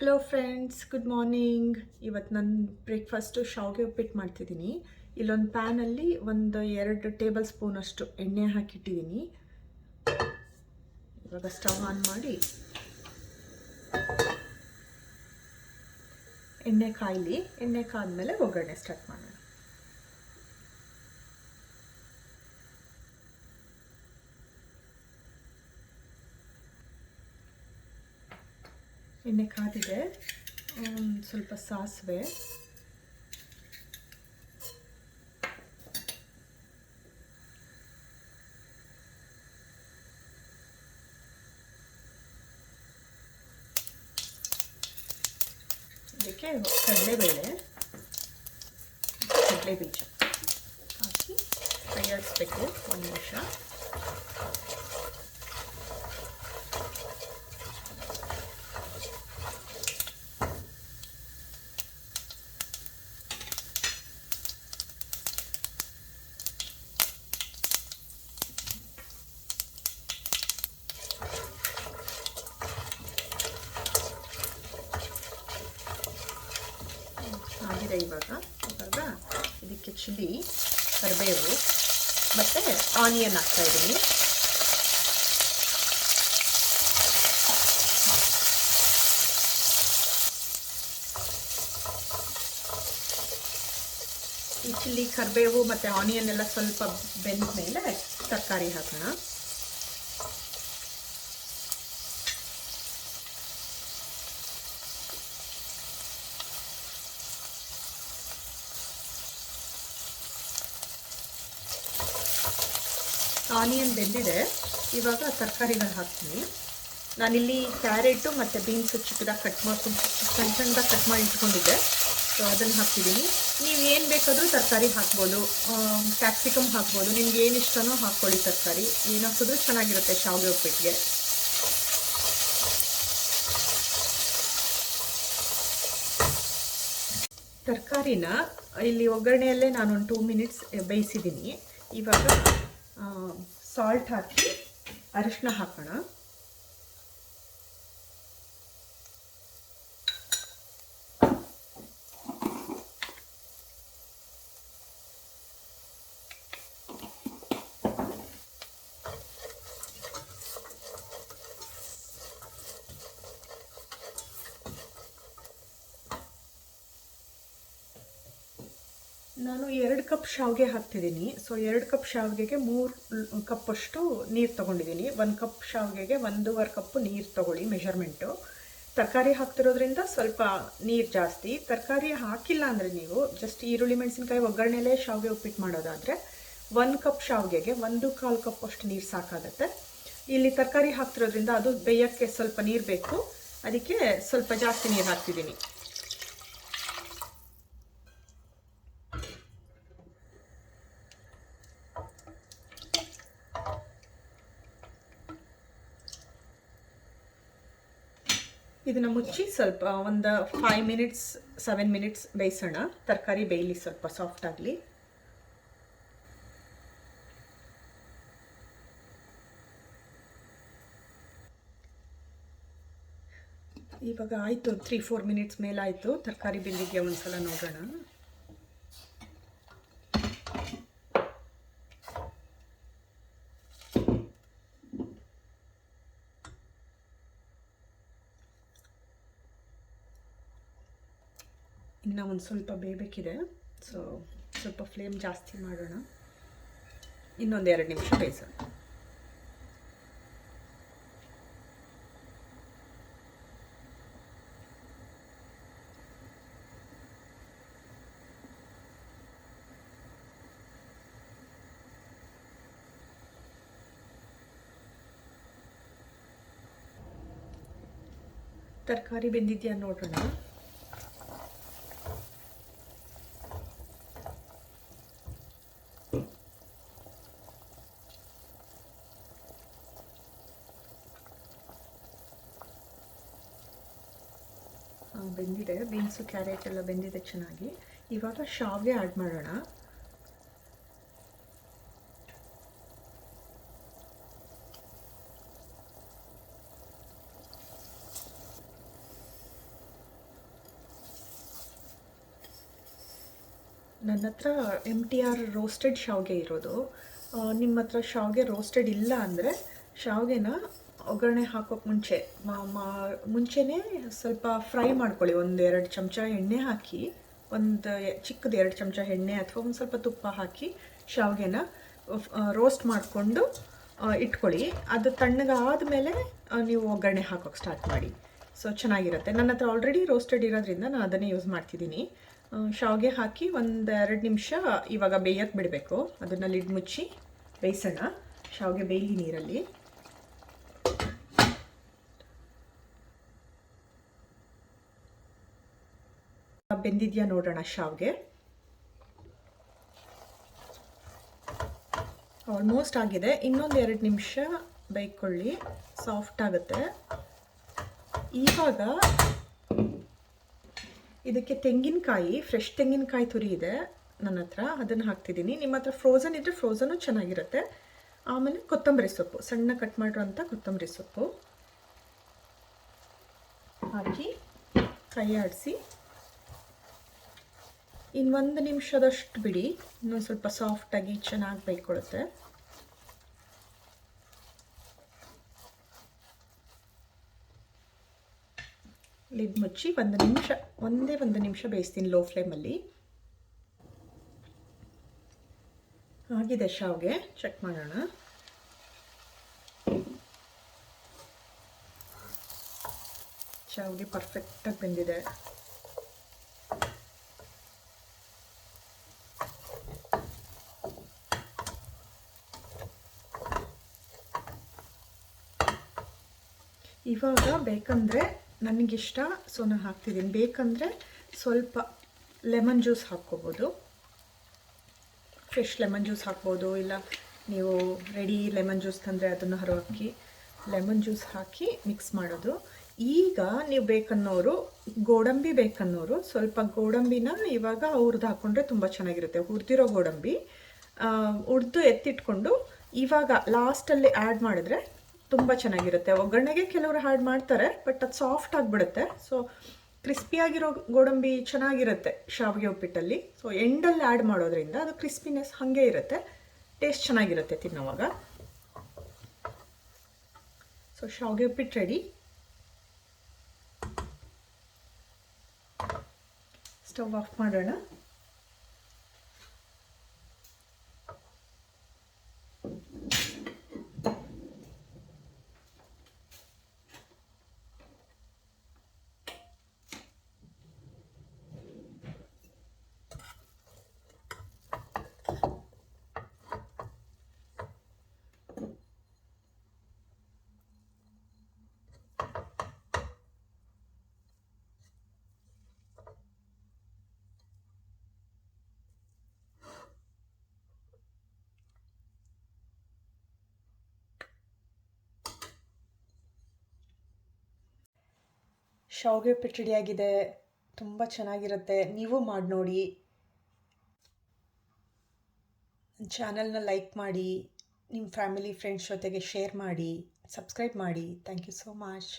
Hello friends, good morning. ಇವತ್ತು ನಾನು breakfast ಶಾವಿಗೆ ಉಪ್ಪಿಟ್ಟು ಮಾಡ್ತಿದ್ದೀನಿ. ಇಲ್ಲೊಂದು ಪ್ಯಾನಲ್ಲಿ ಒಂದು 2 ಟೇಬಲ್ ಸ್ಪೂನಷ್ಟು ಎಣ್ಣೆ ಹಾಕಿಟ್ಟಿದ್ದೀನಿ. ಇವಾಗ ಸ್ಟವ್ ಆನ್ ಮಾಡಿ ಎಣ್ಣೆ ಕಾಯಲಿ. ಎಣ್ಣೆ ಕಾದ್ಮೇಲೆ ಒಗ್ಗರಣೆ ಸ್ಟಾರ್ಟ್ ಮಾಡೋಣ. ಎಣ್ಣೆ ಕಾದಿದೆ. ಸ್ವಲ್ಪ ಸಾಸಿವೆ, ಇದಕ್ಕೆ ಕಡಲೆಬೇಳೆ, ಕಡಲೆ ಬೀಜ ಹಾಕಿ ಕೈಯಾಡಿಸ್ಬೇಕು 1 ನಿಮಿಷ. ಆಗಿದೆ. ಇವಾಗ ಇದಕ್ಕೆ ಚಿಲ್ಲಿ, ಕರಿಬೇವು ಮತ್ತು ಆನಿಯನ್ ಹಾಕ್ತಾಯಿದ್ದೀನಿ. ಈ ಚಿಲ್ಲಿ, ಕರಿಬೇವು ಮತ್ತು ಆನಿಯನ್ ಎಲ್ಲ ಸ್ವಲ್ಪ ಬೆಂದ ಮೇಲೆ ತರಕಾರಿ ಹಾಕೋಣ. ಆನಿಯನ್ ಬೆಂದಿದೆ. ಇವಾಗ ತರಕಾರಿಗಳು ಹಾಕ್ತೀನಿ. ನಾನಿಲ್ಲಿ ಕ್ಯಾರೆಟು ಮತ್ತು ಬೀನ್ಸು ಚಿಕ್ಕದಾಗಿ ಸಣ್ಣದಾಗಿ ಕಟ್ ಮಾಡಿ ಇಟ್ಕೊಂಡಿದ್ದೆ. ಸೊ ಅದನ್ನು ಹಾಕ್ತಿದ್ದೀನಿ. ನೀವು ಏನು ಬೇಕಾದರೂ ತರಕಾರಿ ಹಾಕ್ಬೋದು. ಕ್ಯಾಪ್ಸಿಕಮ್ ಹಾಕ್ಬೋದು. ನಿಮ್ಗೆ ಏನು ಇಷ್ಟನೋ ಹಾಕ್ಕೊಳ್ಳಿ ತರಕಾರಿ. ಏನು ಹಾಕಿದ್ರೂ ಚೆನ್ನಾಗಿರುತ್ತೆ ಶಾವಿಗೆ ಉಪ್ಪಿಟ್ಟಿಗೆ. ತರಕಾರಿನ ಇಲ್ಲಿ ಒಗ್ಗರಣೆಯಲ್ಲೇ ನಾನು ಒಂದು 2 ಮಿನಿಟ್ಸ್ ಬೇಯಿಸಿದ್ದೀನಿ. ಇವಾಗ ಸಾಲ್ಟ್ ಹಾಕಿ ಅರಿಶಿನ ಹಾಕೋಣ. ನಾನು 2 ಕಪ್ ಶಾವಿಗೆ ಹಾಕ್ತಿದ್ದೀನಿ. ಸೊ 2 ಕಪ್ ಶಾವಿಗೆಗೆ 3 ಕಪ್ಪಷ್ಟು ನೀರು ತೊಗೊಂಡಿದ್ದೀನಿ. 1 ಕಪ್ ಶಾವಿಗೆಗೆ 1.5 ಕಪ್ ನೀರು ತೊಗೊಳ್ಳಿ ಮೆಷರ್ಮೆಂಟು. ತರಕಾರಿ ಹಾಕ್ತಿರೋದ್ರಿಂದ ಸ್ವಲ್ಪ ನೀರು ಜಾಸ್ತಿ. ತರಕಾರಿ ಹಾಕಿಲ್ಲ ಅಂದರೆ ನೀವು ಜಸ್ಟ್ ಈರುಳ್ಳಿ ಮೆಣಸಿನ್ಕಾಯಿ ಒಗ್ಗರಣೆಲೇ ಶಾವಿಗೆ ಉಪ್ಪಿಟ್ಟು ಮಾಡೋದಾದರೆ 1 ಕಪ್ ಶಾವಿಗೆಗೆ 1.25 ಕಪ್ ಅಷ್ಟು ನೀರು ಸಾಕಾಗತ್ತೆ. ಇಲ್ಲಿ ತರಕಾರಿ ಹಾಕ್ತಿರೋದ್ರಿಂದ ಅದು ಬೇಯೋಕ್ಕೆ ಸ್ವಲ್ಪ ನೀರು ಬೇಕು. ಅದಕ್ಕೆ ಸ್ವಲ್ಪ ಜಾಸ್ತಿ ನೀರು ಹಾಕ್ತಿದ್ದೀನಿ. ಇದನ್ನು ಮುಚ್ಚಿ ಸ್ವಲ್ಪ ಒಂದು 5 ಮಿನಿಟ್ಸ್ 7 ಮಿನಿಟ್ಸ್ ಬೇಯಿಸೋಣ. ತರಕಾರಿ ಬೇಯಲಿ, ಸ್ವಲ್ಪ ಸಾಫ್ಟ್ ಆಗಲಿ. ಇವಾಗ ಆಯಿತು, 3-4 ಮಿನಿಟ್ಸ್ ಮೇಲಾಯಿತು. ತರಕಾರಿ ಬೆಂದಿಗೆ ಒಂದ್ಸಲ ನೋಡೋಣ. ಇನ್ನು ಒಂದು ಸ್ವಲ್ಪ ಬೇಯಬೇಕಿದೆ. ಸೊ ಸ್ವಲ್ಪ ಫ್ಲೇಮ್ ಜಾಸ್ತಿ ಮಾಡೋಣ. ಇನ್ನೊಂದು 2 ನಿಮಿಷ ಬೇಯಿಸೋಣ. ತರಕಾರಿ ಬೆಂದಿದೆಯಾ ನೋಡೋಣ. ಬೆಂದಿದೆ. ಬೀನ್ಸು ಕ್ಯಾರೆಟ್ ಎಲ್ಲ ಬೆಂದಿದೆ ಚೆನ್ನಾಗಿ. ಇವಾಗ ಶಾವಿಗೆ ಆ್ಯಡ್ ಮಾಡೋಣ. ನನ್ನ ಹತ್ರ MTR ರೋಸ್ಟೆಡ್ ಶಾವಿಗೆ ಇರೋದು. ನಿಮ್ಮ ಹತ್ರ ಶಾವಿಗೆ ರೋಸ್ಟೆಡ್ ಇಲ್ಲ ಅಂದರೆ ಶಾವಿಗೆನ ಒಗ್ಗರಣೆ ಹಾಕೋಕ್ಕೆ ಮುಂಚೆನೇ ಸ್ವಲ್ಪ ಫ್ರೈ ಮಾಡ್ಕೊಳ್ಳಿ. 1-2 ಚಮಚ ಎಣ್ಣೆ ಹಾಕಿ, ಚಿಕ್ಕದು 2 ಚಮಚ ಎಣ್ಣೆ ಅಥವಾ ಒಂದು ಸ್ವಲ್ಪ ತುಪ್ಪ ಹಾಕಿ ಶಾವಿಗೆನ ರೋಸ್ಟ್ ಮಾಡಿಕೊಂಡು ಇಟ್ಕೊಳ್ಳಿ. ಅದು ತಣ್ಣಗಾದಮೇಲೆ ನೀವು ಒಗ್ಗರಣೆ ಹಾಕೋಕ್ಕೆ ಸ್ಟಾರ್ಟ್ ಮಾಡಿ. ಸೊ ಚೆನ್ನಾಗಿರುತ್ತೆ. ನನ್ನ ಹತ್ರ ಆಲ್ರೆಡಿ ರೋಸ್ಟೆಡ್ ಇರೋದ್ರಿಂದ ನಾನು ಅದನ್ನೇ ಯೂಸ್ ಮಾಡ್ತಿದ್ದೀನಿ. ಶಾವಿಗೆ ಹಾಕಿ 1-2 ನಿಮಿಷ ಇವಾಗ ಬೇಯಕ್ಕೆ ಬಿಡಬೇಕು. ಅದನ್ನು ಲಿಡ್ ಮುಚ್ಚಿ ಬೇಯಿಸೋಣ. ಶಾವಿಗೆ ಬೇಯಲಿ ನೀರಲ್ಲಿ. ಬೆಂದಿದೆಯಾ ನೋಡೋಣ ಶಾವಿಗೆ. ಆಲ್ಮೋಸ್ಟ್ ಆಗಿದೆ. ಇನ್ನೊಂದು 2 ನಿಮಿಷ ಬೇಯ್ಕೊಳ್ಳಿ, ಸಾಫ್ಟ್ ಆಗುತ್ತೆ. ಇವಾಗ ಇದಕ್ಕೆ ತೆಂಗಿನಕಾಯಿ, ಫ್ರೆಶ್ ತೆಂಗಿನಕಾಯಿ ತುರಿ ಇದೆ ನನ್ನ ಹತ್ರ, ಅದನ್ನು ಹಾಕ್ತಿದ್ದೀನಿ. ನಿಮ್ಮ ಹತ್ರ ಫ್ರೋಝನ್ ಇದ್ದರೆ ಫ್ರೋಝನು ಚೆನ್ನಾಗಿರುತ್ತೆ. ಆಮೇಲೆ ಕೊತ್ತಂಬರಿ ಸೊಪ್ಪು, ಸಣ್ಣ ಕಟ್ ಮಾಡಿರೋಂಥ ಕೊತ್ತಂಬರಿ ಸೊಪ್ಪು ಹಾಕಿ ಕೈ ಆಡಿಸಿ ಇನ್ನು 1 ನಿಮಿಷದಷ್ಟು ಬಿಡಿ. ಇನ್ನೊಂದು ಸ್ವಲ್ಪ ಸಾಫ್ಟಾಗಿ ಚೆನ್ನಾಗಿ ಬೇಯ್ಕೊಳ್ಳುತ್ತೆ. ಲಿಡ್ ಮುಚ್ಚಿ 1 ನಿಮಿಷ ಬೇಯಿಸ್ತೀನಿ ಲೋ ಫ್ಲೇಮಲ್ಲಿ. ಆಗಿದೆ ಶಾವಿಗೆ, ಚೆಕ್ ಮಾಡೋಣ. ಶಾವಿಗೆ ಪರ್ಫೆಕ್ಟಾಗಿ ಬೆಂದಿದೆ. ಇವಾಗ ಬೇಕಂದರೆ, ನನಗಿಷ್ಟ ಸೊ ನಾನು ಹಾಕ್ತಿದ್ದೀನಿ, ಬೇಕಂದರೆ ಸ್ವಲ್ಪ ಲೆಮನ್ ಜ್ಯೂಸ್ ಹಾಕ್ಕೋಬೋದು. ಫ್ರೆಶ್ ಲೆಮನ್ ಜ್ಯೂಸ್ ಹಾಕ್ಬೋದು, ಇಲ್ಲ ನೀವು ರೆಡಿ ಲೆಮನ್ ಜ್ಯೂಸ್ ತಂದರೆ ಅದನ್ನು ಹಾಕಿ ಲೆಮನ್ ಜ್ಯೂಸ್ ಹಾಕಿ ಮಿಕ್ಸ್ ಮಾಡೋದು. ಈಗ ನೀವು ಬೇಕನ್ನೋರು, ಗೋಡಂಬಿ ಬೇಕನ್ನೋರು ಸ್ವಲ್ಪ ಗೋಡಂಬಿನ ಇವಾಗ ಹುರಿದು ಹಾಕ್ಕೊಂಡ್ರೆ ತುಂಬ ಚೆನ್ನಾಗಿರುತ್ತೆ. ಹುರಿದಿರೋ ಗೋಡಂಬಿ ಹುರಿದು ಎತ್ತಿಟ್ಕೊಂಡು ಇವಾಗ ಲಾಸ್ಟಲ್ಲಿ ಆ್ಯಡ್ ಮಾಡಿದ್ರೆ ತುಂಬ ಚೆನ್ನಾಗಿರುತ್ತೆ. ಒಗ್ಗರಣೆಗೆ ಕೆಲವರು ಆ್ಯಡ್ ಮಾಡ್ತಾರೆ, ಬಟ್ ಅದು ಸಾಫ್ಟ್ ಆಗಿಬಿಡುತ್ತೆ. ಸೊ ಕ್ರಿಸ್ಪಿಯಾಗಿರೋ ಗೋಡಂಬಿ ಚೆನ್ನಾಗಿರುತ್ತೆ ಶಾವಿಗೆ ಉಪ್ಪಿಟ್ಟಲ್ಲಿ. ಸೊ ಎಂಡಲ್ಲಿ ಆ್ಯಡ್ ಮಾಡೋದ್ರಿಂದ ಅದು ಕ್ರಿಸ್ಪಿನೆಸ್ ಹಾಗೆ ಇರುತ್ತೆ, ಟೇಸ್ಟ್ ಚೆನ್ನಾಗಿರುತ್ತೆ ತಿನ್ನೋವಾಗ. ಸೊ ಶಾವಿಗೆ ಉಪ್ಪಿಟ್ಟು ರೆಡಿ. ಸ್ಟವ್ ಆಫ್ ಮಾಡೋಣ. ಶಾವಿಗೆ ಉಪ್ಪಿಟ್ಟು ರೆಡಿಯಾಗಿದೆ. ತುಂಬ ಚೆನ್ನಾಗಿರುತ್ತೆ, ನೀವು ಮಾಡಿ ನೋಡಿ. ನನ್ನ ಚಾನಲ್ನ ಲೈಕ್ ಮಾಡಿ, ನಿಮ್ಮ ಫ್ಯಾಮಿಲಿ ಫ್ರೆಂಡ್ಸ್ ಜೊತೆಗೆ ಶೇರ್ ಮಾಡಿ, ಸಬ್ಸ್ಕ್ರೈಬ್ ಮಾಡಿ. Thank you so much.